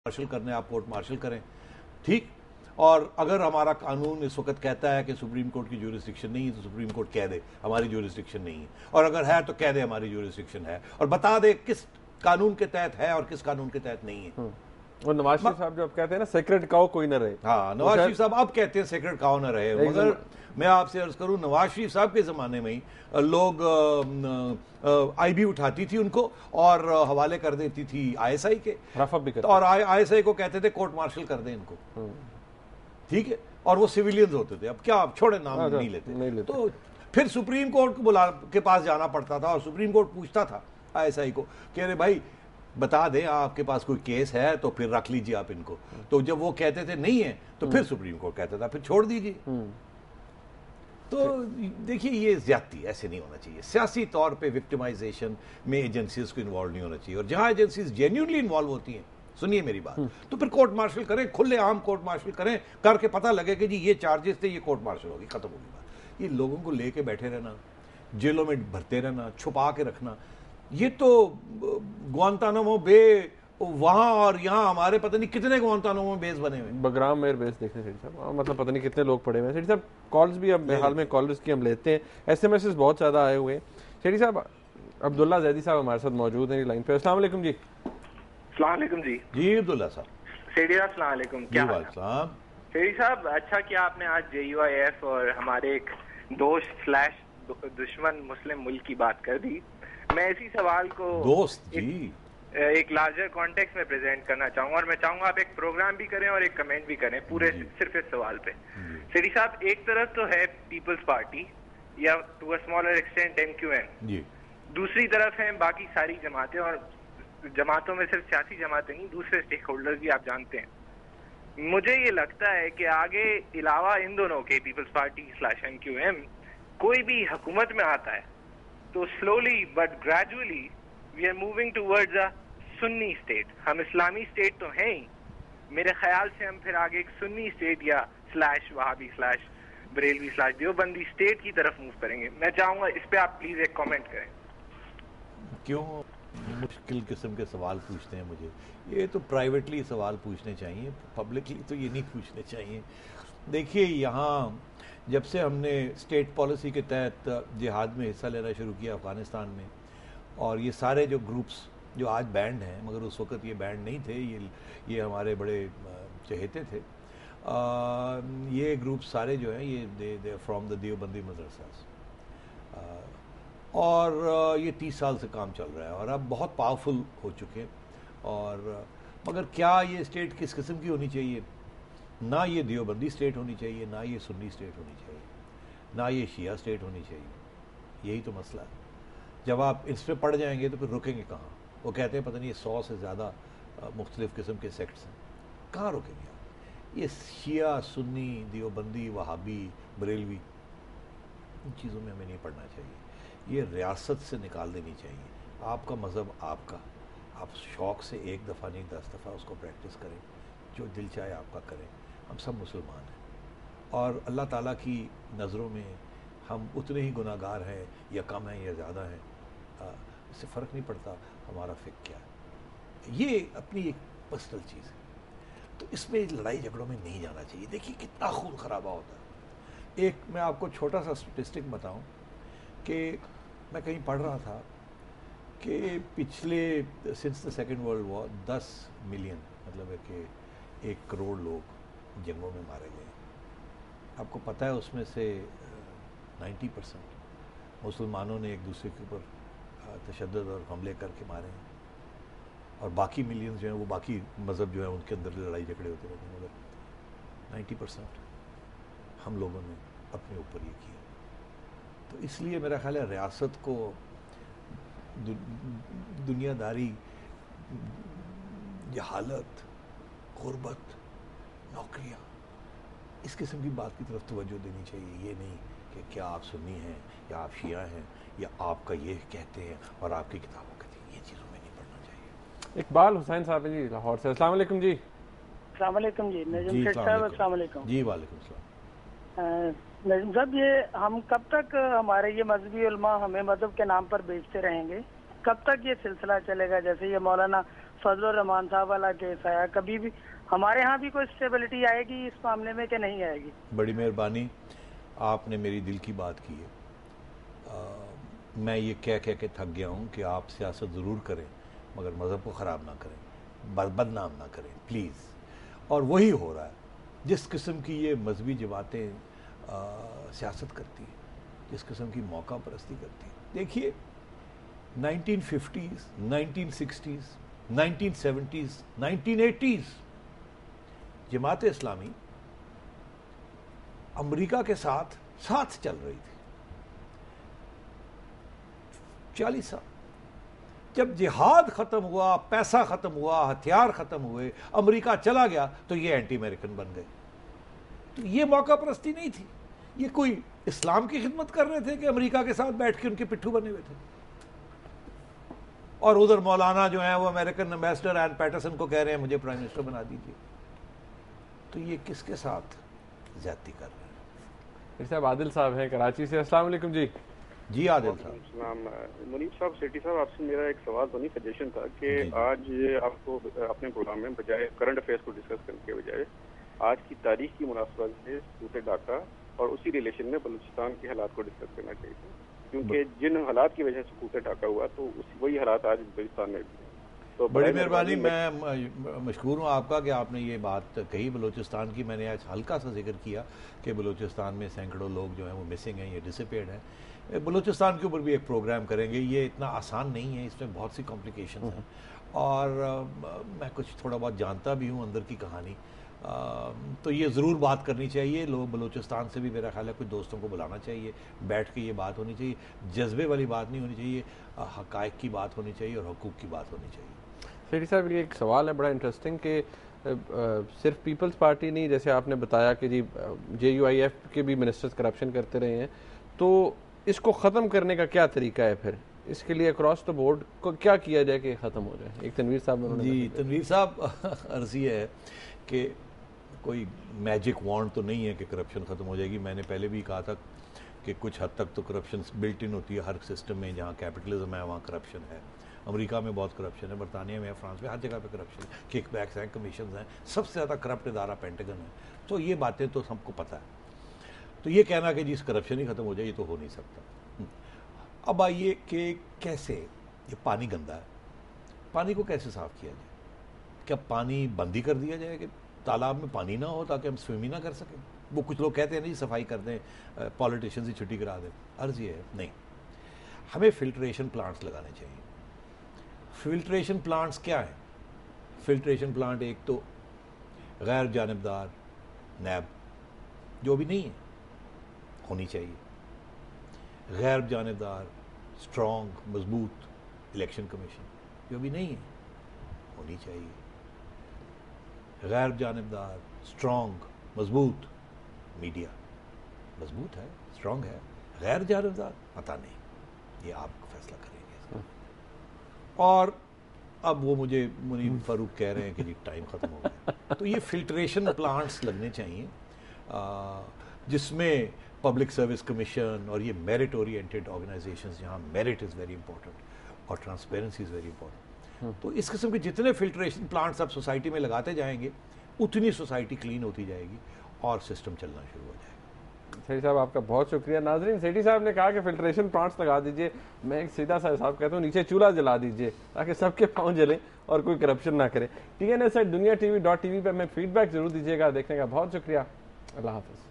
Martial करने आप court martial करें, ठीक। और अगर हमारा कानून इस वक्त कहता है कि सुप्रीम कोर्ट की ज्यूरिसडिक्शन नहीं है तो सुप्रीम कोर्ट कह दे हमारी ज्यूरिसडिक्शन नहीं है, और अगर है तो कह दे हमारी ज्यूरिसडिक्शन है, और बता दे किस कानून के तहत है और किस कानून के तहत नहीं है। और नवाज शरीफ साहब जो अब कहते हैं ना सेक्रेट काउ कोई ना रहे, हाँ, नवाज शरीफ साहब अब कहते हैं सेक्रेट काउ ना रहे, मगर मैं आपसे अर्ज करूं नवाज शरीफ साहब के जमाने में ही लोग आईबी उठाती थी उनको और हवाले कर देती थी आईएसआई के, और आईएसआई को कहते थे कोर्ट मार्शल कर दें इनको, ठीक है, और वो सिविलियंस होते थे। अब क्या आप छोड़े नाम नहीं लेते, तो फिर सुप्रीम कोर्ट के पास जाना पड़ता था और सुप्रीम कोर्ट पूछता था आईएसआई को कि अरे भाई बता दें आपके पास कोई केस है तो फिर रख लीजिए आप इनको, तो जब वो कहते थे नहीं है तो फिर सुप्रीम कोर्ट कहता था फिर छोड़ दीजिए। तो देखिए ये ज्यादती ऐसे नहीं होना चाहिए, सियासी तौर पे विक्टिमाइजेशन में एजेंसीज को इन्वॉल्व नहीं होना चाहिए, और जहां एजेंसीज जेन्युइनली इन्वॉल्व होती हैं, सुनिए मेरी बात, तो फिर कोर्ट मार्शल करें, खुले आम कोर्ट मार्शल करें, करके पता लगे कि जी ये चार्जेस थे, ये कोर्ट मार्शल होगी, खत्म होगी बात। ये लोगों को लेके बैठे रहना, जेलों में भरते रहना, छुपा के रखना, ये तो गुआंतानामो बे वहां और यहाँ हमारे पता नहीं कितने गुआंतानामो बेस बने हुए, बगराम मेयर बेस देखने सेठी साहब, मतलब पता नहीं कितने लोग पड़े हुए हैं सेठी साहब। कॉल्स भी अब हाल में कॉलर्स की हम लेते हैं, एसएमएस बहुत ज्यादा आए हुए हैं सेठी साहब। अब्दुल्ला जैदी साहब हमारे साथ मौजूद हैं लाइन पे। अस्सलाम वालेकुम जी। अस्सलाम वालेकुम जी। जी अब्दुल्ला साहब। सेठी साहब अस्सलाम वालेकुम। क्या हाल है सेठी साहब? अच्छा किया आपने आज JUIF और हमारे एक दोस्त / दुश्मन मुस्लिम मुल्क की बात कर दी। मैं इसी सवाल को दोस्त जी एक लार्जर कॉन्टेक्स्ट में प्रेजेंट करना चाहूंगा, और मैं चाहूंगा आप एक प्रोग्राम भी करें और एक कमेंट भी करें पूरे सिर्फ इस सवाल पे। सेठी साहब, एक तरफ तो है पीपल्स पार्टी या to a smaller extent MQN, दूसरी तरफ है बाकी सारी जमातें, और जमातों में सिर्फ सियासी जमातें नहीं, दूसरे स्टेक होल्डर्स भी आप जानते हैं। मुझे ये लगता है कि आगे अलावा इन दोनों के पीपल्स पार्टी / MQM कोई भी हुकूमत में आता है तो slowly but gradually we are moving towards a Sunni state. हम इस्लामी स्टेट तो हैं ही, मेरे ख्याल से हम फिर आगे एक सुन्नी स्टेट या / वहाबी / बरेलवी / देवबंदी स्टेट की तरफ मूव करेंगे। मैं चाहूंगा इस पे आप प्लीज एक कमेंट करें। क्यों मुश्किल किस्म के सवाल पूछते हैं मुझे? ये तो प्राइवेटली सवाल पूछने चाहिए, पब्लिकली तो ये नहीं पूछने चाहिए। देखिए यहाँ जब से हमने स्टेट पॉलिसी के तहत जिहाद में हिस्सा लेना शुरू किया अफ़गानिस्तान में, और ये सारे जो ग्रुप्स जो आज बैंड हैं, मगर उस वक़्त ये बैंड नहीं थे, ये हमारे बड़े चहेते थे, ये ग्रुप सारे जो हैं ये दे फ्रॉम द देवबंदी मदरसास, और ये 30 साल से काम चल रहा है और अब बहुत पावरफुल हो चुके हैं। और मगर क्या ये स्टेट किस किस्म की होनी चाहिए? ना ये देवबंदी स्टेट होनी चाहिए, ना ये सुन्नी स्टेट होनी चाहिए, ना ये शिया स्टेट होनी चाहिए। यही तो मसला है। जब आप इस पर पड़ जाएंगे तो फिर रुकेंगे कहाँ? वो कहते हैं पता नहीं 100 से ज़्यादा मुख्तलिफ़ किस्म के सेक्ट्स हैं, कहाँ रुकेंगे आप? ये शिया, सुन्नी, देवबंदी, वहाबी, बरेलवी, इन चीज़ों में हमें नहीं पढ़ना चाहिए। ये रियासत से निकाल देनी चाहिए। आपका मज़हब आपका, आप शौक़ से एक दफ़ा नहीं 10 दफ़ा उसको प्रैक्टिस करें, जो दिल चाहे आपका करें। हम सब मुसलमान हैं और अल्लाह ताला की नज़रों में हम उतने ही गुनाहगार हैं या कम हैं या ज़्यादा हैं, इससे फ़र्क नहीं पड़ता हमारा फ़िक क्या है। ये अपनी एक पर्सनल चीज़ है, तो इसमें लड़ाई झगड़ों में नहीं जाना चाहिए। देखिए कितना खून खराबा होता है। एक मैं आपको छोटा सा स्टेटिस्टिक बताऊं कि मैं कहीं पढ़ रहा था कि पिछले since the second world war 10 million मतलब है कि 1 करोड़ लोग जंगों में मारे गए। आपको पता है उसमें से 90% मुसलमानों ने एक दूसरे के ऊपर तशद्दुद और हमले करके मारे हैं, और बाकी मिलियंस जो हैं वो बाकी मज़हब जो है उनके अंदर लड़ाई झगड़े होते रहते हैं, मगर 90% हम लोगों ने अपने ऊपर ये किया। तो इसलिए मेरा ख्याल है रियासत को दुनियादारी, जहालत, गुर्बत, नौकरियाँ, इस किस्म की बात की तरफ तवज्जो देनी चाहिए। ये नहीं कि क्या आप सुन्नी हैं या आप शिया हैं या आपका ये कहते हैं और आपकी किताबों कहती हैं, ये चीज़ों में नहीं पढ़ना चाहिए। इकबाल हुसैन साहब जी लाहौर से। अस्सलाम वालेकुम जी। अस्सलाम वालेकुम जी। नजम शेख साहब अस्सलाम वालेकुम। जी वालेकुम सलाम। नजम साहब, ये हम कब तक हमारे ये मजहबी उलमा हमें मजहब के नाम पर बेचते रहेंगे? कब तक ये सिलसिला चलेगा? जैसे ये मौलाना فضل الرحمان صاحب والا کیس آیا, کبھی بھی ہمارے ہاں بھی کوئی اسٹیبلٹی آئے گی اس معاملے میں کہ نہیں آئے گی؟ بڑی مہربانی, آپ نے میری دل کی بات کی ہے. میں یہ کہہ کے تھک گیا ہوں کہ آپ سیاست ضرور کریں مگر مذہب کو خراب نہ کریں, بدنام نہ کریں پلیز. اور وہی ہو رہا ہے. جس قسم کی یہ مذہبی جماعتیں سیاست کرتی ہیں, جس قسم کی موقع پرستی کرتی ہیں. دیکھیے 1950s, 1960s, 1970s, 1980s Jamaat Islami امریکہ کے ساتھ چل رہی تھی 40 سال. جب جہاد ختم ہوا, پیسہ ختم ہوا, ہتھیار ختم ہوئے, امریکہ چلا گیا تو یہ اینٹی امریکن بن گئے. تو یہ موقع پرستی نہیں تھی, یہ کوئی اسلام کی خدمت کر رہے تھے کہ امریکہ کے ساتھ بیٹھ کے ان کے پٹھو بنے ہوئے تھے. اور ادھر مولانا جو ہیں وہ امریکن ایمبیسڈر این پیٹرسن کو کہہ رہے ہیں مجھے پرائم منسٹر بنا دیجیے. تو یہ کس کے ساتھ زیادتی کر رہے ہیں؟ صاحب عادل صاحب ہیں کراچی سے. السلام علیکم. جی عادل صاحب. السلام. منیب صاحب, سیٹھی صاحب, آپ سے میرا ایک سوال تو نہیں, سجیشن تھا کہ آج آپ کو اپنے پروگرام میں بجائے کرنٹ افیئرس کو ڈسکس کرنے کے بجائے آج کی تاریخ کی مناسبت سے سکوت ڈھاکہ اور اسی ریلیشن میں بلوچستان کے حالات کو ڈسکس کرنا چاہیے, کیونکہ جن حالات کی وجہ سے سکوت ڈھاکہ ہوا تو وہی حالات آج بلوچستان میں بھی ہیں. تو بڑی مہربانی, میں مشکور ہوں آپ کا کہ آپ نے یہ بات کہی بلوچستان کی. میں نے آج ہلکا سا ذکر کیا کہ بلوچستان میں سینکڑوں لوگ جو ہیں وہ مسنگ ہیں, یہ ڈسپیئرڈ ہیں. بلوچستان کے اوپر بھی ایک پروگرام کریں گے. یہ اتنا آسان نہیں ہے, اس میں بہت سی کمپلیکیشنز ہیں اور میں کچھ تھوڑا بہت جانتا بھی ہوں اندر کی کہانی. تو یہ ضرور بات کرنی چاہیے. لوگ بلوچستان سے بھی میرا خیال ہے کچھ دوستوں کو بلانا چاہیے, بیٹھ کے یہ بات ہونی چاہیے. جذبے والی بات نہیں ہونی چاہیے, حقائق کی بات ہونی چاہیے اور حقوق کی بات ہونی چاہیے. سیٹھی صاحب, یہ ایک سوال ہے بڑا انٹرسٹنگ کہ صرف پیپلز پارٹی نہیں, جیسے آپ نے بتایا کہ جی JUIF کے بھی منسٹرز کرپشن کرتے رہے ہیں, تو اس کو ختم کرنے کا کیا طریقہ ہے پھر؟ اس کے لیے اکراس دا بورڈ کو کیا کیا جائے کہ ختم ہو جائے؟ ایک تنویر صاحب. جی تنویر صاحب, عرض یہ ہے کہ کوئی میجک وانڈ تو نہیں ہے کہ کرپشن ختم ہو جائے گی. میں نے پہلے بھی کہا تھا کہ کچھ حد تک تو کرپشن بلٹ ان ہوتی ہے ہر سسٹم میں. جہاں کیپٹلزم ہے وہاں کرپشن ہے. امریکہ میں بہت کرپشن ہے, برطانیہ میں, فرانس میں, ہر جگہ پہ کرپشن ہے. کک بیکس ہیں, کمیشنز ہیں. سب سے زیادہ کرپٹ ادارہ پینٹاگن ہے. تو یہ باتیں تو سب کو پتہ ہے. تو یہ کہنا کہ جس کرپشن ہی ختم ہو جائے یہ تو ہو نہیں سکتا. اب آئیے کہ کیسے یہ پانی گندا ہے, پانی کو کیسے صاف کیا جائے؟ کیا پانی بند ہی کر دیا جائے کہ تالاب میں پانی نہ ہو تاکہ ہم سوئم ہی نہ کر سکیں؟ وہ کچھ لوگ کہتے ہیں نہیں صفائی کر دیں, پالیٹیشنز ہی چھٹی کرا دیں. عرض یہ ہے نہیں, ہمیں فلٹریشن پلانٹس لگانے چاہیے. فلٹریشن پلانٹس کیا ہیں؟ فلٹریشن پلانٹ ایک تو غیر جانبدار نیب جو بھی نہیں ہے ہونی چاہیے. غیر جانبدار اسٹرانگ مضبوط الیکشن کمیشن جو بھی نہیں ہے ہونی چاہیے. غیر جانبدار اسٹرانگ مضبوط میڈیا, مضبوط ہے, اسٹرانگ ہے. غیر جانبدار پتہ نہیں, یہ آپ فیصلہ کریں گے. اور اب وہ مجھے منیب فاروق کہہ رہے ہیں کہ جی ٹائم ختم ہو گیا. تو یہ فلٹریشن پلانٹس لگنے چاہیے جس میں پبلک سروس کمیشن اور یہ میرٹ اورینٹیڈ آرگنائزیشنز جہاں میرٹ از ویری امپورٹنٹ اور ٹرانسپیرنسی از ویری امپورٹنٹ. تو اس قسم کے جتنے فلٹریشن پلانٹس آپ سوسائٹی میں لگاتے جائیں گے اتنی سوسائٹی کلین ہوتی جائے گی اور سسٹم چلنا شروع ہو جائے گا. سیٹھی صاحب آپ کا بہت شکریہ. ناظرین, سیٹھی صاحب نے کہا کہ فلٹریشن پلانٹس لگا دیجئے. میں ایک سیدھا سا حساب کہتا ہوں, نیچے چولہا جلا دیجئے تاکہ سب کے پاؤں جلیں اور کوئی کرپشن نہ کرے. TNS@duniatv.tv پہ ہمیں فیڈ بیک ضرور دیجیے گا. دیکھنے کا بہت شکریہ. اللہ حافظ.